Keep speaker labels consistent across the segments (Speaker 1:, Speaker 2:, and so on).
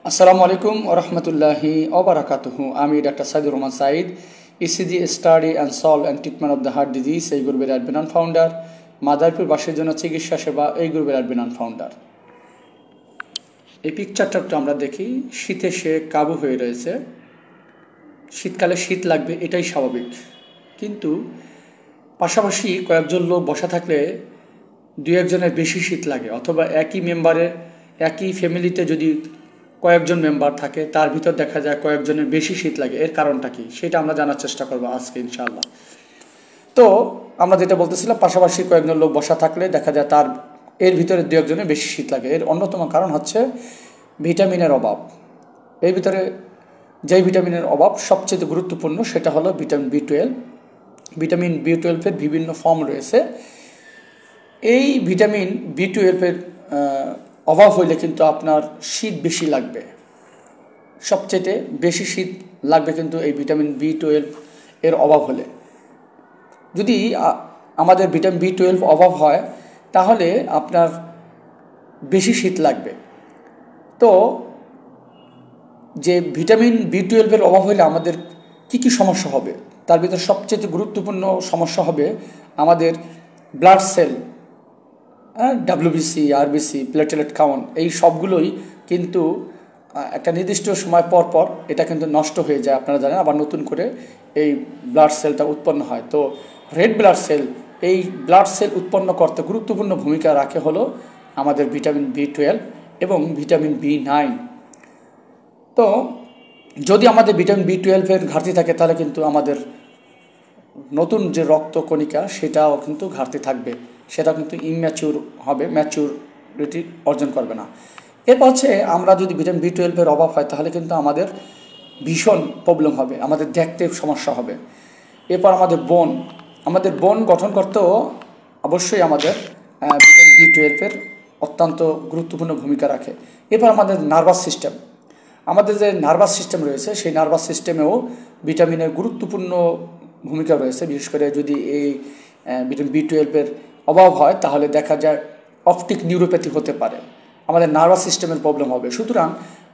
Speaker 1: আসসালামু আলাইকুম ওরহমতুল্লাহি ওবারাকাতুহু। আমি doctor Saidur Rahman Sayeed, ECG study and solve and treatment of the heart disease এই গ্রুপের অ্যাডমিন অ্যান্ড ফাউন্ডার, মাদারীপুর বাসের জন্য চিকিৎসা সেবা এই গ্রুপের অ্যাডমিন অ্যান্ড ফাউন্ডার। এই পিকচারটা আমরা দেখি, শীতে সে কাবু হয়ে রয়েছে। শীতকালে শীত লাগবে, এটাই স্বাভাবিক, কিন্তু পাশাপাশি কয়েকজন লোক বসা থাকলে দু একজনের বেশি শীত লাগে, অথবা একই ফ্যামিলিতে যদি কয়েকজন মেম্বার থাকে তার ভিতর দেখা যায় কয়েকজনের বেশি শীত লাগে। এর কারণটা কি সেটা আমরা জানার চেষ্টা করবো আজকে ইনশাআল্লাহ। তো আমরা যেটা বলতেছিলাম, পাশাপাশি কয়েকজন লোক বসা থাকলে দেখা যায় এর ভিতরে দু একজনের বেশি শীত লাগে। এর অন্যতম কারণ হচ্ছে ভিটামিনের অভাব। এর ভিতরে যেই ভিটামিনের অভাব সবচেয়ে গুরুত্বপূর্ণ সেটা হলো ভিটামিন B12। ভিটামিন B12-এর বিভিন্ন ফর্ম রয়েছে। এই ভিটামিন B12-এর অভাব হইলে কিন্তু আপনার শীত বেশি লাগবে, সবচেয়ে বেশি শীত লাগবে কিন্তু এই ভিটামিন B12 এর অভাব হলে। যদি আমাদের ভিটামিন B12 অভাব হয় তাহলে আপনার বেশি শীত লাগবে। তো যে ভিটামিন B12-এর অভাব হলে আমাদের কি সমস্যা হবে, তার ভিতরে সবচেয়ে গুরুত্বপূর্ণ সমস্যা হবে আমাদের blood cell, WBC, RBC, platelet count, এই সবগুলোই কিন্তু একটা নির্দিষ্ট সময় পর পর এটা কিন্তু নষ্ট হয়ে যায়, আপনারা জানেন। আবার নতুন করে এই ব্লাড সেলটা উৎপন্ন হয়। তো রেড ব্লাড সেল, এই ব্লাড সেল উৎপন্ন করতে গুরুত্বপূর্ণ ভূমিকা রাখে হলো আমাদের ভিটামিন B12 এবং ভিটামিন B9। তো যদি আমাদের ভিটামিন B12-এর ঘাটতি থাকে তাহলে কিন্তু আমাদের নতুন যে রক্ত কণিকা সেটাও কিন্তু ঘাটতি থাকবে, সেটা কিন্তু ইম্যাচিউর হবে, ম্যাচিউরিটি অর্জন করবে না। এরপর হচ্ছে আমরা যদি ভিটামিন B12-এর অভাব হয় তাহলে কিন্তু আমাদের ভীষণ প্রবলেম হবে, আমাদের দেখতে সমস্যা হবে। এরপর আমাদের বোন গঠন করতেও অবশ্যই আমাদের ভিটামিন B12-এর অত্যন্ত গুরুত্বপূর্ণ ভূমিকা রাখে। এরপর আমাদের আমাদের যে নার্ভাস সিস্টেম রয়েছে সেই নার্ভাস সিস্টেমেও ভিটামিনের গুরুত্বপূর্ণ ভূমিকা রয়েছে। বিশেষ করে যদি এই ভিটামিন B12-এর অভাব হয় তাহলে দেখা যায় অপটিক নিউরোপ্যাথি হতে পারে, আমাদের নার্ভাস সিস্টেমের প্রবলেম হবে। সুতরাং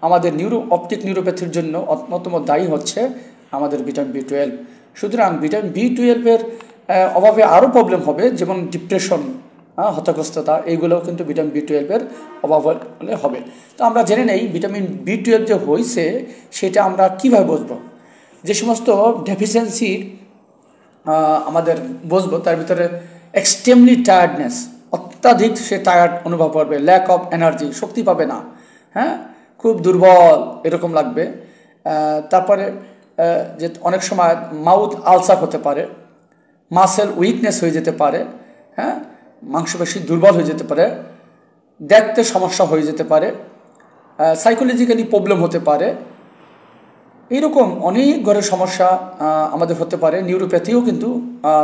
Speaker 1: আমাদের অপটিক নিউরোপ্যাথির জন্য অন্যতম দায়ী হচ্ছে আমাদের ভিটামিন B12। সুতরাং ভিটামিন B12-এর অভাবে আরও প্রবলেম হবে, যেমন ডিপ্রেশন, হতাগ্রস্ততা, এইগুলোও কিন্তু ভিটামিন B12-এর অভাব হলে হবে। তো আমরা জেনে নেই ভিটামিন B12 যে হয়েছে সেটা আমরা কীভাবে বুঝবো। যে সমস্ত ডেফিসিয়েন্সি আমাদের বুঝবো, তার ভিতরে এক্সট্রিমলি টায়ার্ডনেস, অত্যাধিক সে টায়ার্ড অনুভব করবে, ল্যাক অফ এনার্জি, শক্তি পাবে না, খুব দুর্বল এরকম লাগবে। তারপরে যে অনেক সময় মাউথ আলসার হতে পারে, মাসেল উইকনেস হয়ে যেতে পারে, মাংসপেশি দুর্বল হয়ে যেতে পারে, দেখতে সমস্যা হয়ে যেতে পারে, সাইকোলজিক্যালি প্রবলেম হতে পারে। এইরকম অনেক ঘরের সমস্যা আমাদের হতে পারে, নিউরোপ্যাথিও কিন্তু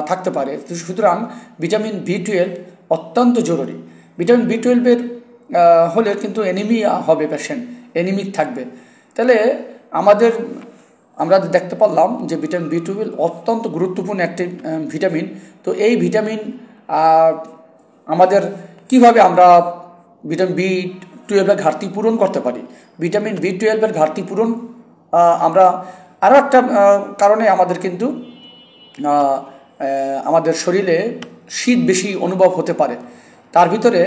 Speaker 1: থাকতে পারে। সুতরাং ভিটামিন B12 অত্যন্ত জরুরি। ভিটামিন B12-এর হলে কিন্তু অ্যানিমিয়া হবে, পেশেন্ট অ্যানিমিক থাকবে। তাহলে আমরা দেখতে পারলাম যে ভিটামিন B12 অত্যন্ত গুরুত্বপূর্ণ একটি ভিটামিন। তো এই ভিটামিন আমাদের কিভাবে আমরা ভিটামিন B12-এর ঘাটতি পূরণ করতে পারি। ভিটামিন B12-এর ঘাটতি পূরণ আমরা আরও একটা কারণে আমাদের কিন্তু আমাদের শরীরে শীত বেশি অনুভব হতে পারে। তার ভিতরে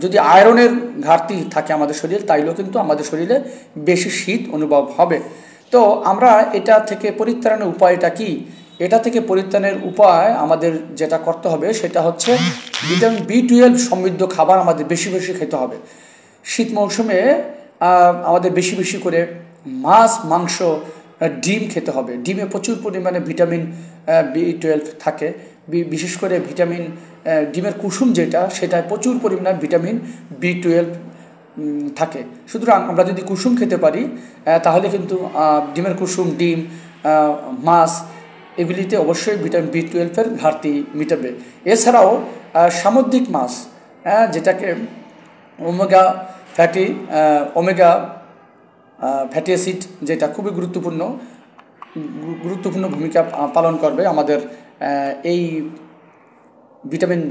Speaker 1: যদি আয়রনের ঘাটতি থাকে আমাদের শরীরে, তাইলেও কিন্তু আমাদের শরীরে বেশি শীত অনুভব হবে। তো আমরা এটা থেকে পরিত্রাণের উপায়টা কি? এটা থেকে পরিত্রাণের উপায় আমাদের যেটা করতে হবে সেটা হচ্ছে ভিটামিন B12 সমৃদ্ধ খাবার আমাদের বেশি বেশি খেতে হবে। শীত মৌসুমে আমাদের বেশি বেশি করে মাছ, মাংস, ডিম খেতে হবে। ডিমে প্রচুর পরিমাণে ভিটামিন B12 থাকে। বিশেষ করে ডিমের কুসুম সেটায় প্রচুর পরিমাণে ভিটামিন B12 থাকে। সুতরাং আমরা যদি কুসুম খেতে পারি তাহলে কিন্তু ডিমের কুসুম, ডিম, মাছ, এগুলিতে অবশ্যই ভিটামিন B12-এর ঘাটতি মিটাবে। এছাড়াও সামুদ্রিক মাছ, যেটাকে ওমেগা ফ্যাটি অ্যাসিড, যেটা খুবই গুরুত্বপূর্ণ ভূমিকা পালন করবে আমাদের এই ভিটামিন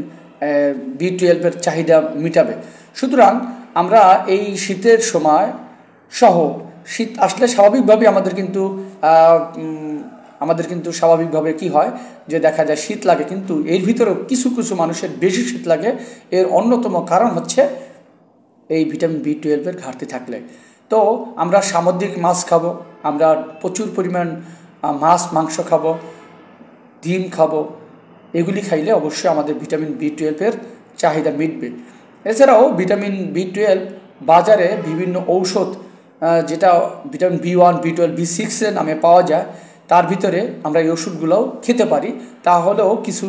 Speaker 1: B12-এর চাহিদা মিটাবে। সুতরাং আমরা এই শীতের সময় সহ শীত আসলে স্বাভাবিকভাবে আমাদের কিন্তু স্বাভাবিকভাবে কি হয় যে দেখা যায় শীত লাগে, কিন্তু এর ভিতরেও কিছু কিছু মানুষের বেশি শীত লাগে। এর অন্যতম কারণ হচ্ছে এই ভিটামিন B12-এর ঘাটতি থাকলে। তো আমরা সামুদ্রিক মাছ খাবো, আমরা প্রচুর পরিমাণ মাছ মাংস খাবো, ডিম খাবো, এগুলি খাইলে অবশ্যই আমাদের ভিটামিন B12-এর চাহিদা মিটবে। এছাড়াও ভিটামিন B12 বাজারে বিভিন্ন ঔষধ, যেটা ভিটামিন B1 B12 B6 নামে পাওয়া যায়, তার ভিতরে আমরা এই ওষুধগুলোও খেতে পারি, তাহলেও কিছু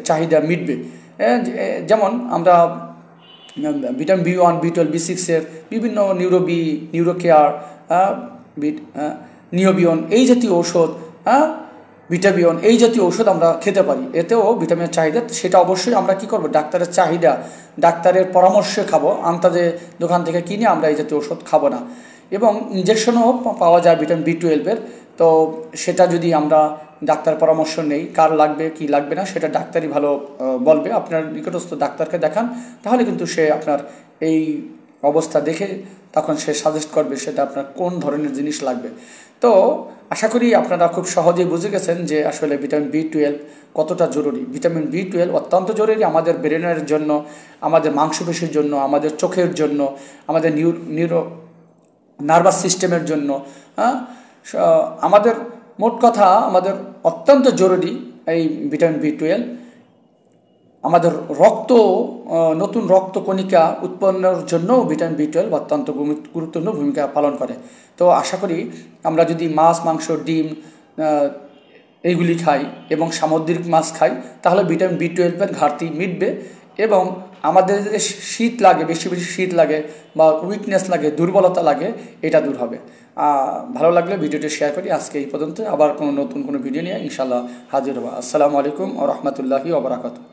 Speaker 1: চাহিদা মিটবে। যেমন আমরা ভিটামিন B1 B12 B6-এর বিভিন্ন নিউরোকেয়ার, নিওবিয়ন এই জাতীয় ঔষধ, ভিটাবিয়ন এই জাতীয় ঔষধ আমরা খেতে পারি, এতেও ভিটামিনের চাহিদা। সেটা অবশ্যই আমরা কি করব, ডাক্তারের চাহিদা, ডাক্তারের পরামর্শে খাবো, আন্তাজে দোকান থেকে কিনে আমরা এই জাতীয় ওষুধ খাবো না। এবং ইঞ্জেকশনও পাওয়া যায় ভিটামিন B12-এর, তো সেটা যদি আমরা ডাক্তার পরামর্শ নেই, কার লাগবে কি লাগবে না সেটা ডাক্তারই ভালো বলবে। আপনার নিকটস্থ ডাক্তারকে দেখান, তাহলে কিন্তু সে আপনার এই অবস্থা দেখে তখন সে সাজেস্ট করবে সেটা আপনার কোন ধরনের জিনিস লাগবে। তো আশা করি আপনারা খুব সহজেই বুঝে গেছেন যে আসলে ভিটামিন B12 কতটা জরুরি। ভিটামিন B12 অত্যন্ত জরুরি আমাদের ব্রেনের জন্য, আমাদের মাংসপেশির জন্য, আমাদের চোখের জন্য, আমাদের নার্ভাস সিস্টেমের জন্য। আমাদের মোট কথা আমাদের অত্যন্ত জরুরি এই ভিটামিন B12। আমাদের নতুন রক্ত কণিকা উৎপন্নের জন্য ভিটামিন B12 অত্যন্ত গুরুত্বপূর্ণ ভূমিকা পালন করে। তো আশা করি আমরা যদি মাছ মাংস ডিম এইগুলি খাই এবং সামুদ্রিক মাছ খাই, তাহলে ভিটামিন B12-এর ঘাটতি মিটবে এবং আমাদের যে শীত লাগে, বেশি বেশি শীত লাগে বা উইকনেস লাগে, দুর্বলতা লাগে, এটা দূর হবে। ভালো লাগলে ভিডিওটি শেয়ার করি। আজকে এই পর্যন্ত, আবার কোনো নতুন কোনো ভিডিও নিয়ে ইনশাআল্লাহ হাজির হবো। আসসালামু আলাইকুম ওয়া রাহমাতুল্লাহি ওয়া বারাকাতুহু।